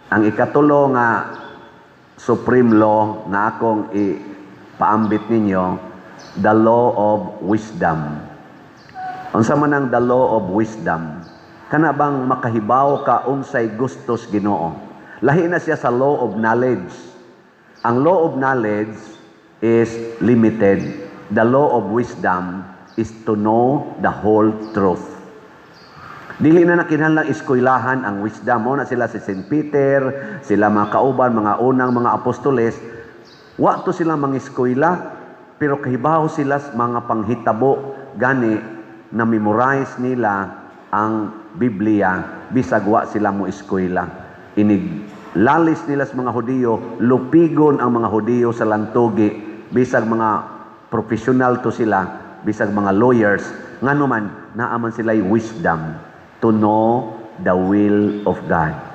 Ang ikatulo nga supreme law nga akong ipaambit ninyo, the law of wisdom. Unsa man ang the law of wisdom? Kana bang makahibaw ka unsay gustos Ginoo? Lahi na siya sa law of knowledge. Ang law of knowledge is limited. The law of wisdom is to know the whole truth. Dili na nakinahanglang eskwelahan ang wisdom. Mo na sila si St. Peter, sila mga kauban, mga unang mga apostoles. Wa to sila mga eskwela, pero kahibaw sila mga panghitabo gani na memorize nila ang Biblia bisag wa sila mo eskwela. Lalis nila sa mga Hudiyo, lupigon ang mga Hudiyo sa lantugi, bisag mga professional to sila, bisag mga lawyers, nga naman, naaman sila wisdom to know the will of God.